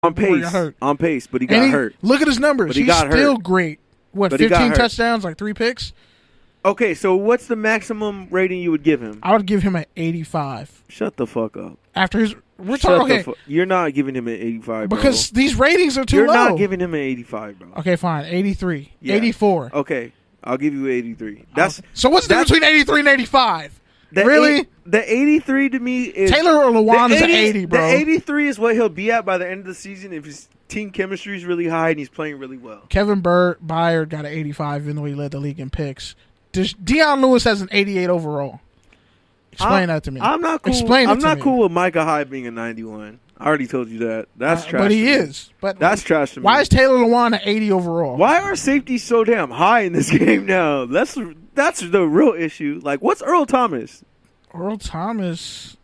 before he got hurt. On pace, but he got hurt. Look at his numbers. But he He's got still hurt. great. What, But he got 15 hurt. touchdowns, like 3 picks? Okay, so what's the maximum rating you would give him? I would give him an 85. Shut the fuck up. After his, we're talking. Okay, You're not giving him an 85, bro. because these ratings are too You're low. not giving him an 85, bro. Okay, fine. 83, Yeah. 84. Okay, I'll give you 83. That's So what's the difference between 83 and 85? Really? The 83 to me is Taylor Lewan is an 80, 80, bro. The 83 is what he'll be at by the end of the season if his team chemistry is really high and he's playing really well. Kevin Byard got an 85, even though he led the league in picks. Deion Lewis has an 88 overall. Explain that to me. I'm not cool. Explain I'm it to not me. cool with Micah Hyde being a 91. I already told you that. That's trash. But he to me. is. But That's trash to me. why is Taylor Lewan an 80 overall? Why are safeties so damn high in this game now? That's the real issue. Like, what's Earl Thomas? Earl Thomas,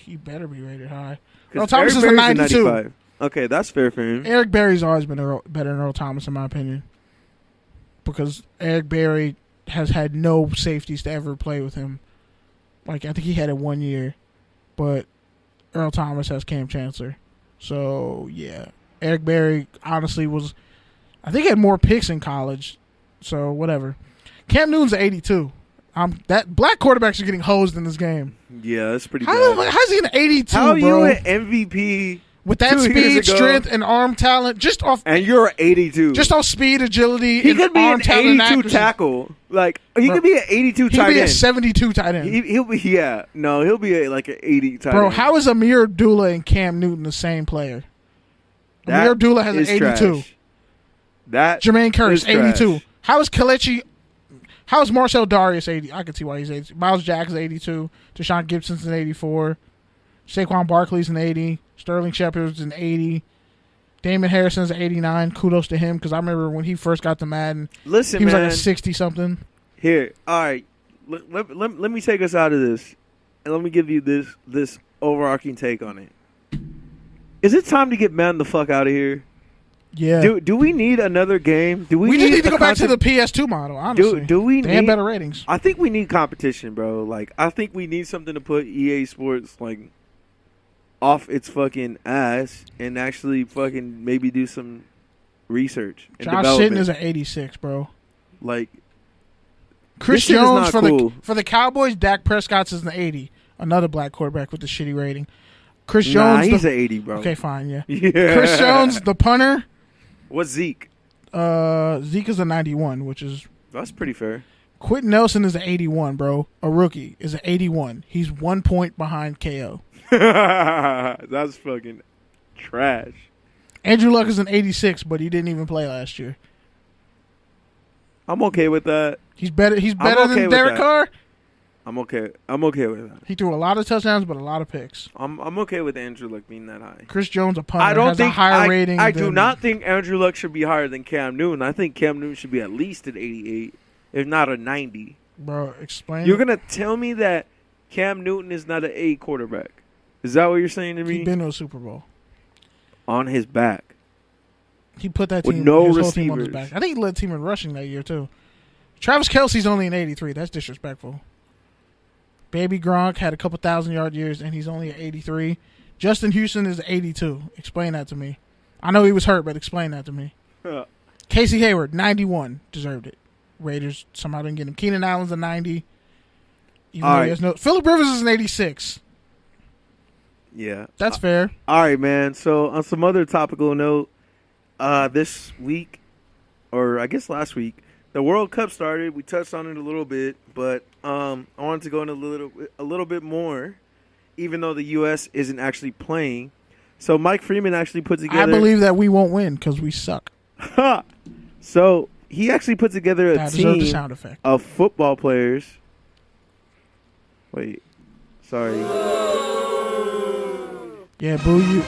he better be rated high. 'Cause Earl Thomas is a Berry's 92. 95. Okay, that's fair for him. Eric Berry's always been better than Earl Thomas, in my opinion. Because Eric Berry has had no safeties to ever play with him. Like, I think he had it 1 year. But Earl Thomas has Cam Chancellor. So, yeah. Eric Berry, honestly, I think he had more picks in college. So, whatever. Cam Newton's an 82. That black quarterbacks are getting hosed in this game. Yeah, that's pretty bad. How's he an 82, How are bro? you an MVP With that 2 years speed, ago, strength, and arm talent, just off and you're 82? just off speed, agility, He and could be arm an talent and 82 accuracy. tackle. Like, he Bro, could be an 82 He'd tight be a end. 72 tight end. He'll be, yeah. No, he'll be like an 80 tight Bro, end. how is Amir Abdullah and Cam Newton the same player? That Amir Abdullah has an is 82. trash. That Jermaine Curse, is trash. 82. How is Kelechi... How is Marcel Darius 80? I can see why he's 80. Miles Jackson's 82. Deshaun Gibson's an 84. Saquon Barkley's an 80. Sterling Shepard's an 80. Damon Harrison's an 89. Kudos to him, because I remember when he first got to Madden, Listen, he was man. like a 60-something. Here, all right. Let me take us out of this, and let me give you this overarching take on it. Is it time to get Madden the fuck out of here? Yeah. Do we need another game? Do we just need to a go back to the PS2 model, honestly. Do we they need have better ratings. I think we need competition, bro. Like, I think we need something to put EA Sports like off its fucking ass and actually fucking maybe do some research and Josh development. Sitton is an 86, bro. Like, Chris this shit is Jones not cool. for the Cowboys, Dak Prescott's is an 80. Another black quarterback with the shitty rating. Chris Nah, Jones, he's an 80, bro. okay, fine, yeah. Yeah. Chris Jones, the punter. What's Zeke? Zeke is a 91, which is That's pretty fair. Quentin Nelson is an 81, bro. A rookie is an 81. He's 1 point behind KO. That's fucking trash. Andrew Luck is an 86, but he didn't even play last year. I'm okay with that. He's better okay than with Derek that. Carr. I'm okay with that. He threw a lot of touchdowns, but a lot of picks. I'm okay with Andrew Luck being that high. Chris Jones, a punter, I don't has think a higher rating. I do than- not think Andrew Luck should be higher than Cam Newton. I think Cam Newton should be at least an 88, if not a 90. Bro, explain. You're gonna tell me that Cam Newton is not an A quarterback? Is that what you're saying to me? He's been to a Super Bowl. On his back. He put that With team, no his whole team on his receivers. back. I think he led the team in rushing that year too. Travis Kelce's only an 83. That's disrespectful. Baby Gronk had a couple 1,000-yard years, and he's only at 83. Justin Houston is 82. Explain that to me. I know he was hurt, but explain that to me. Casey Hayward, 91. Deserved it. Raiders somehow didn't get him. Keenan Allen's a 90. Even though he has no. Phillip Rivers is an 86. Yeah. That's fair. All right, man. So on some other topical note, this week, or I guess last week, the World Cup started. We touched on it a little bit, but I wanted to go into a little bit more, even though the U.S. isn't actually playing. So Mike Freeman actually put together. I believe that we won't win because we suck. So he actually put together a deserved the team sound effect. of football players. Wait, sorry. Yeah, boo you.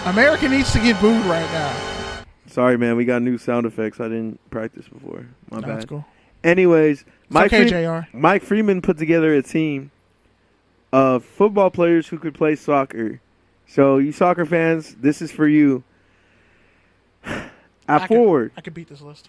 America needs to get booed right now. Sorry, man. We got new sound effects. I didn't practice before. My bad. That's cool. Anyways, JR. Mike Freeman put together a team of football players who could play soccer. So, you soccer fans, this is for you. At forward, I could beat this list.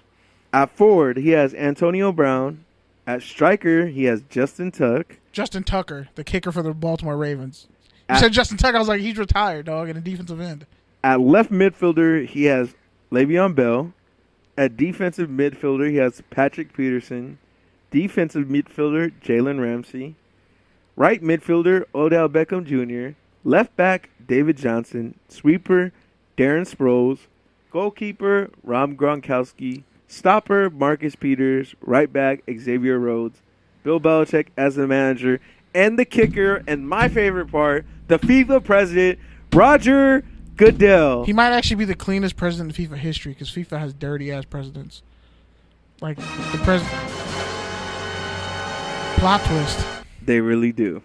At forward, he has Antonio Brown. At striker, he has Justin Tucker, the kicker for the Baltimore Ravens. You said Justin Tucker. I was like, he's retired, dog, in a defensive end. At left midfielder, he has Le'Veon Bell. At defensive midfielder, he has Patrick Peterson. Defensive midfielder, Jalen Ramsey. Right midfielder, Odell Beckham Jr. Left back, David Johnson. Sweeper, Darren Sproles. Goalkeeper, Rob Gronkowski. Stopper, Marcus Peters. Right back, Xavier Rhodes. Bill Belichick as the manager. And the kicker, and my favorite part, the FIFA president, Roger Goodell. He might actually be the cleanest president in FIFA history because FIFA has dirty-ass presidents. Like, the president... Plot twist. They really do.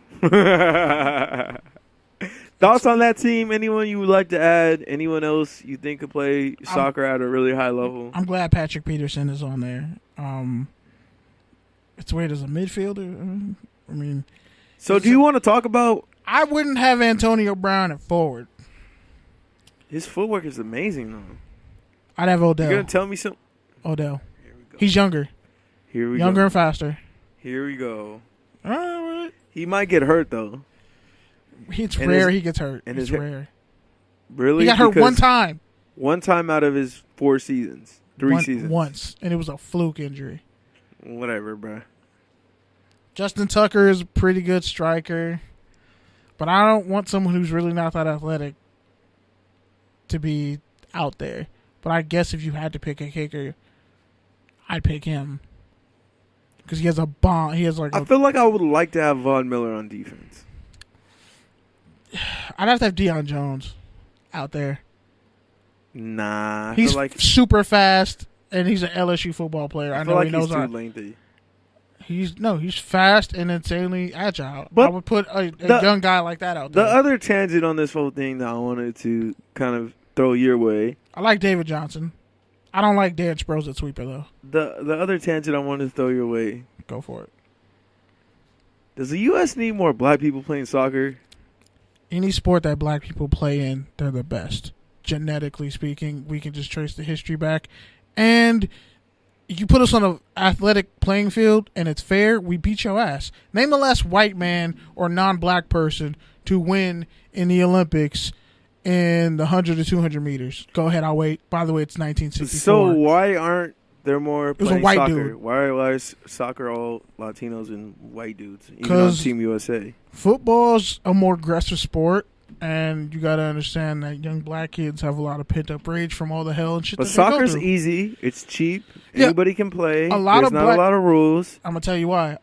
Thoughts on that team? Anyone you would like to add? Anyone else you think could play soccer at a really high level? I'm glad Patrick Peterson is on there. It's weird as a midfielder. I mean... So do you want to talk about... I wouldn't have Tonio Brown at forward. His footwork is amazing, though. I'd have Odell. You're going to tell me something? Odell. Here we go. He's younger. Here we Younger go. and faster. Here we go. All right. He might get hurt, though. It's rare he gets hurt. It's rare. Really? He got hurt one time. One time out of his 4 seasons. 3 seasons. Once. And it was a fluke injury. Whatever, bro. Justin Tucker is a pretty good striker. But I don't want someone who's really not that athletic to be out there. But I guess if you had to pick a kicker, I'd pick him. Because he has a bomb. He has like I feel like I would like to have Von Miller on defense. I'd have to have Deion Jones out there. Nah. He's super fast, and he's an LSU football player. I know like he knows he's too lengthy. He's fast and insanely agile. But I would put a young guy like that out there. The other tangent on this whole thing that I wanted to kind of throw your way. I like David Johnson. I don't like Darren Sproles at sweeper, though. The other tangent I wanted to throw your way. Go for it. Does the U.S. need more black people playing soccer? Any sport that black people play in, they're the best. Genetically speaking, we can just trace the history back. And you put us on an athletic playing field and it's fair, we beat your ass. Name the last white man or non-black person to win in the Olympics in the 100 to 200 meters. Go ahead, I'll wait. By the way, it's 1964. So why aren't there more playing it was a white soccer? dude. Why is soccer all Latinos and white dudes, even on Team USA? Football's a more aggressive sport. And you got to understand that young black kids have a lot of pent-up rage from all the hell and shit but that they go soccer's through. easy. It's cheap. Yeah. Anybody can play. There's not a lot of rules. I'm going to tell you why.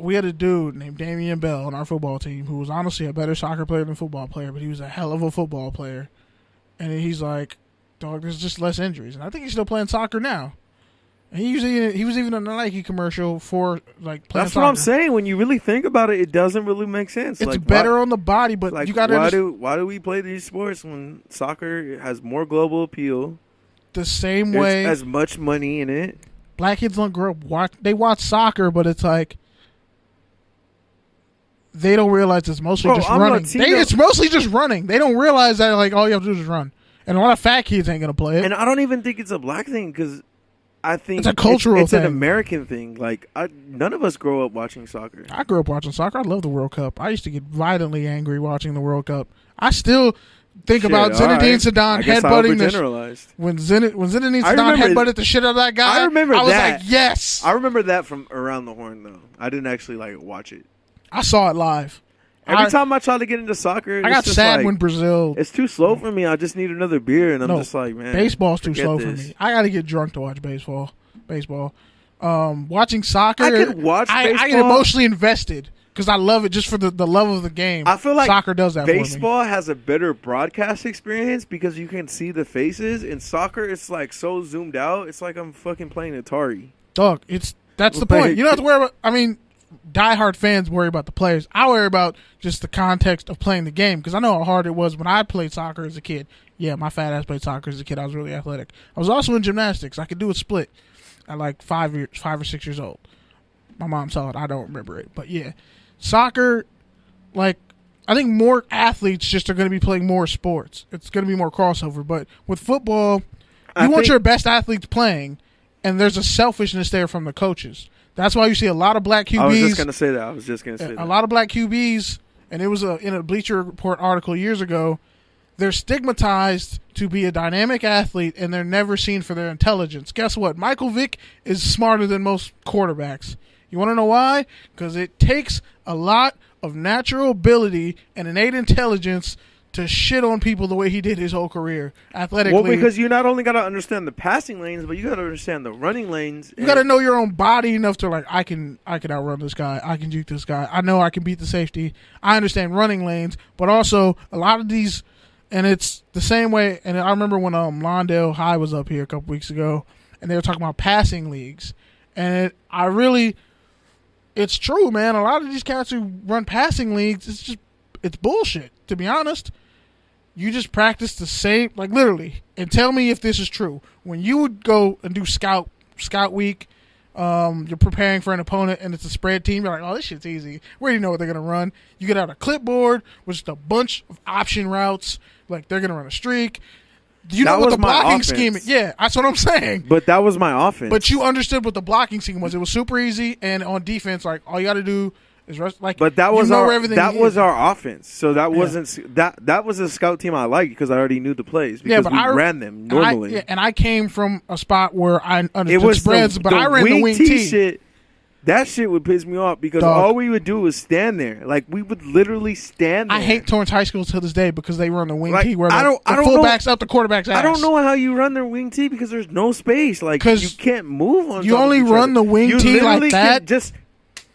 We had a dude named Damien Bell on our football team who was honestly a better soccer player than football player, but he was a hell of a football player. And he's like, dog, there's just less injuries. And I think he's still playing soccer now. And he was even in a Nike commercial for like playing That's soccer. what I'm saying. When you really think about it, it doesn't really make sense. It's better on the body, but you got to why do we play these sports when soccer has more global appeal? The same way as much money in it. Black kids don't grow up they watch soccer, but it's like they don't realize it's mostly just running. It's mostly just running. They don't realize that like all you have to do is run. And a lot of fat kids ain't gonna play it. And I don't even think it's a black thing because I think it's a cultural it's thing. An American thing. Like none of us grow up watching soccer. I grew up watching soccer. I love the World Cup. I used to get violently angry watching the World Cup. I still think about Zinedine Zidane headbutting when Zinedine Zidane headbutted the shit out of that guy. I remember that. I was like, yes. I remember that from around the horn though. I didn't actually watch it. I saw it live. Every time I try to get into soccer, I got sad when Brazil. It's too slow for me. I just need another beer, and I'm just like, man, baseball's too slow for me. I got to get drunk to watch baseball. Watching soccer, I could watch baseball. I get emotionally invested because I love it just for the love of the game. I feel like soccer does that baseball for me. has a better broadcast experience because you can see the faces. In soccer, it's like so zoomed out. It's like I'm fucking playing Atari. Dog, that's the point. You don't have to worry about. I mean, diehard fans worry about the players. I worry about just the context of playing the game because I know how hard it was when I played soccer as a kid. Yeah, my fat ass played soccer as a kid. I was really athletic. I was also in gymnastics. I could do a split at like 5 or 6 years old. My mom saw it. I don't remember it. But yeah, soccer, I think more athletes just are going to be playing more sports. It's going to be more crossover. But with football, you want your best athletes playing, and there's a selfishness there from the coaches. That's why you see a lot of black QBs. I was just going to say that. A lot of black QBs and it was in a Bleacher Report article years ago. They're stigmatized to be a dynamic athlete, and they're never seen for their intelligence. Guess what? Michael Vick is smarter than most quarterbacks. You want to know why? Because it takes a lot of natural ability and innate intelligence to shit on people the way he did his whole career athletically. Well, because you not only got to understand the passing lanes, but you got to understand the running lanes. You got to know your own body enough to like, I can outrun this guy. I can juke this guy. I know I can beat the safety. I understand running lanes, but also a lot of these, and it's the same way. And I remember when Londale High was up here a couple weeks ago, and they were talking about passing leagues, and it's true, man. A lot of these cats who run passing leagues, it's bullshit, to be honest. You just practice the same, like literally, and tell me if this is true. When you would go and do scout week, you're preparing for an opponent and it's a spread team, you're like, oh, this shit's easy. We already know what they're going to run. You get out a clipboard with just a bunch of option routes, like they're going to run a streak. You know what the blocking scheme is. Yeah, that's what I'm saying. But that was my offense. But you understood what the blocking scheme was. It was super easy, and on defense, like all you got to do is rest. Like, but that was our offense. So that wasn't that was a scout team I liked because I already knew the plays because we ran them normally. And I came from a spot where I understood spreads, but I ran the wing T shit. That shit would piss me off because all we would do was stand there. Like, we would literally stand there. I hate Torrance High School to this day because they run the wing T where the fullback's up the quarterback's ass. I don't know how you run their wing T because there's no space. Like, you can't move on. You only run the wing T like that.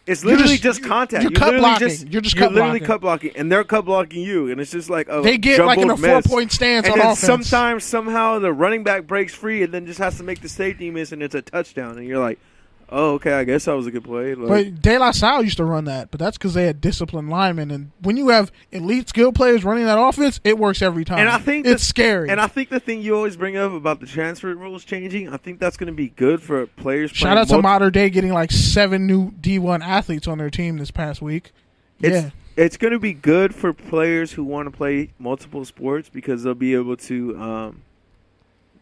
It's literally just contact. You're cut blocking. You're literally cut blocking, and they're cut blocking you, and it's just like they get like in a 4-point stance on offense. Sometimes somehow the running back breaks free and then just has to make the safety miss, and it's a touchdown, and you're like, oh, okay, I guess that was a good play. Like, but De La Salle used to run that, but that's because they had disciplined linemen. And when you have elite skill players running that offense, it works every time. And I think it's scary. And I think the thing you always bring up about the transfer rules changing, I think that's going to be good for players. Shout out to Modern Day getting like 7 new D1 athletes on their team this past week. It's going to be good for players who want to play multiple sports because they'll be able to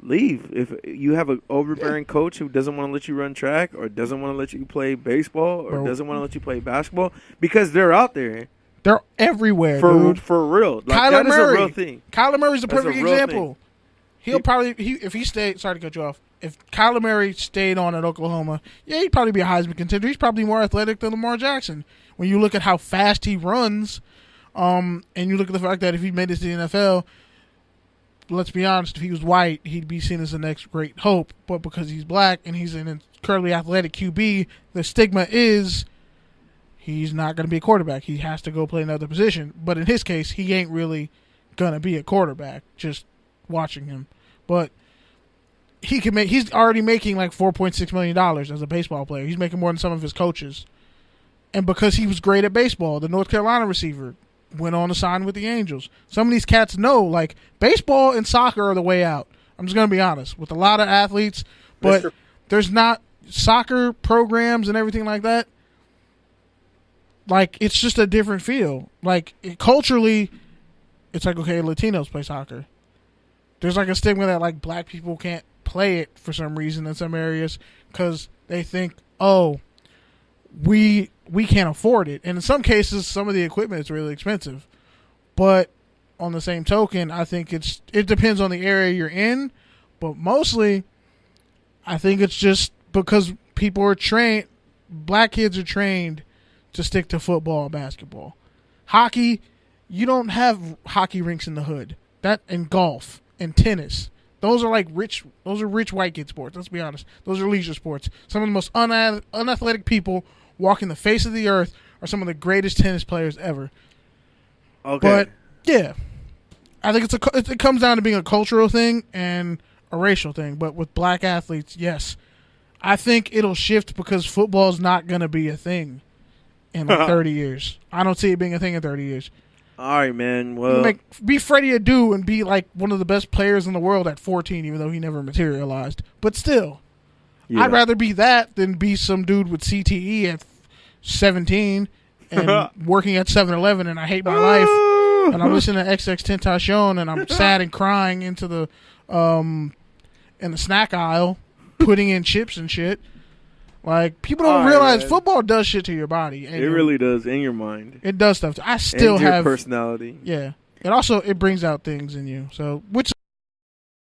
leave. If you have an overbearing coach who doesn't want to let you run track or doesn't want to let you play baseball or doesn't want to let you play basketball, because they're out there. They're everywhere, dude. For real. Like, Kyler Murray. Is a real thing. Kyler Murray's a perfect example. He'll probably, if he stayed, sorry to cut you off, if Kyler Murray stayed on at Oklahoma, he'd probably be a Heisman contender. He's probably more athletic than Lamar Jackson. When you look at how fast he runs, and you look at the fact that if he made it to the NFL, let's be honest, if he was white, he'd be seen as the next great hope. But because he's black and he's an incredibly athletic QB, the stigma is he's not going to be a quarterback. He has to go play another position. But in his case, he ain't really going to be a quarterback, just watching him. But he's already making like $4.6 million as a baseball player. He's making more than some of his coaches. And because he was great at baseball, the North Carolina receiver went on to sign with the Angels. Some of these cats know, like, baseball and soccer are the way out. I'm just going to be honest. With a lot of athletes, but there's not soccer programs and everything like that. Like, it's just a different feel. Like, culturally, it's like, okay, Latinos play soccer. There's, like, a stigma that, like, black people can't play it for some reason in some areas because they think, oh, we can't afford it. And in some cases, some of the equipment is really expensive. But on the same token, I think it depends on the area you're in. But mostly, I think it's just because people are trained, black kids are trained to stick to football and basketball. Hockey, you don't have hockey rinks in the hood. That and golf and tennis. Those are rich white kid sports. Let's be honest. Those are leisure sports. Some of the most unathletic people walking the face of the earth are some of the greatest tennis players ever. Okay. But yeah, I think it comes down to being a cultural thing and a racial thing. But with black athletes, yes, I think it'll shift because football is not going to be a thing in 30 years. I don't see it being a thing in 30 years. All right, man. Well, be Freddie Adu and be like one of the best players in the world at 14, even though he never materialized. But still, yeah. I'd rather be that than be some dude with CTE at 17 and working at 7-Eleven and I hate my life and I'm listening to XXXTentacion and I'm sad and crying into the in the snack aisle, putting in chips and shit. Like, people don't realize football does shit to your body. It really does, in your mind. It does stuff. I still and your have personality. Yeah. It brings out things in you. So, which